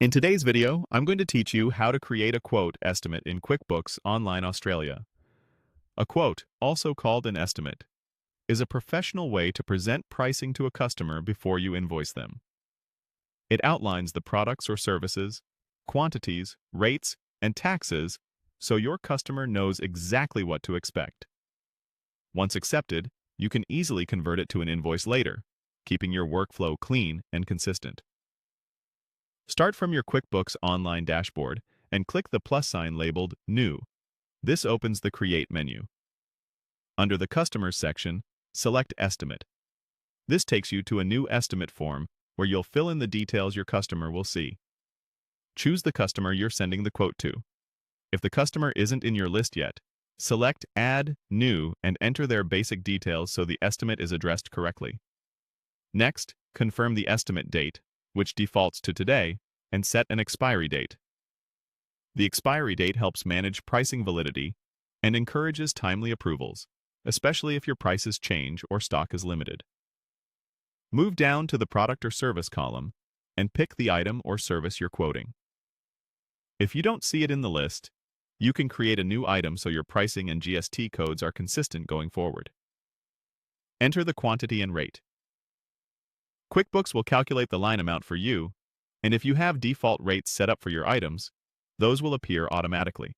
In today's video, I'm going to teach you how to create a quote estimate in QuickBooks Online Australia. A quote, also called an estimate, is a professional way to present pricing to a customer before you invoice them. It outlines the products or services, quantities, rates, and taxes so your customer knows exactly what to expect. Once accepted, you can easily convert it to an invoice later, keeping your workflow clean and consistent. Start from your QuickBooks Online dashboard and click the plus sign labeled New. This opens the Create menu. Under the Customers section, select Estimate. This takes you to a new estimate form where you'll fill in the details your customer will see. Choose the customer you're sending the quote to. If the customer isn't in your list yet, select Add New and enter their basic details so the estimate is addressed correctly. Next, confirm the estimate date, which defaults to today, and set an expiry date. The expiry date helps manage pricing validity and encourages timely approvals, especially if your prices change or stock is limited. Move down to the Product or Service column and pick the item or service you're quoting. If you don't see it in the list, you can create a new item so your pricing and GST codes are consistent going forward. Enter the quantity and rate. QuickBooks will calculate the line amount for you, and if you have default rates set up for your items, those will appear automatically.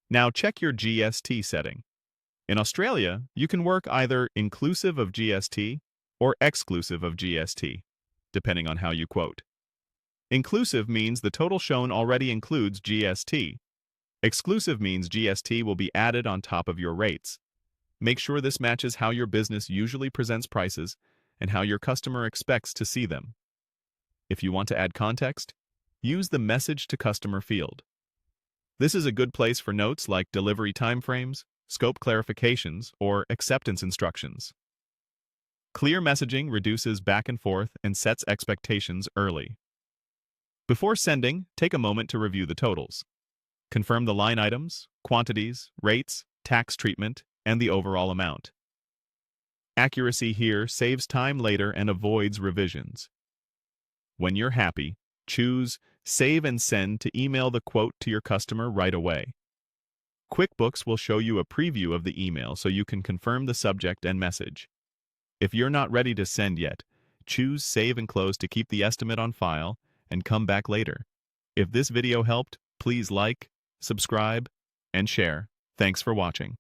Now check your GST setting. In Australia, you can work either inclusive of GST or exclusive of GST, depending on how you quote. Inclusive means the total shown already includes GST. Exclusive means GST will be added on top of your rates. Make sure this matches how your business usually presents prices and how your customer expects to see them. If you want to add context, use the Message to Customer field. This is a good place for notes like delivery timeframes, scope clarifications, or acceptance instructions. Clear messaging reduces back and forth and sets expectations early. Before sending, take a moment to review the totals. Confirm the line items, quantities, rates, tax treatment, and the overall amount. Accuracy here saves time later and avoids revisions. When you're happy, choose Save and Send to email the quote to your customer right away. QuickBooks will show you a preview of the email so you can confirm the subject and message. If you're not ready to send yet, choose Save and Close to keep the estimate on file and come back later. If this video helped, please like, subscribe, and share. Thanks for watching.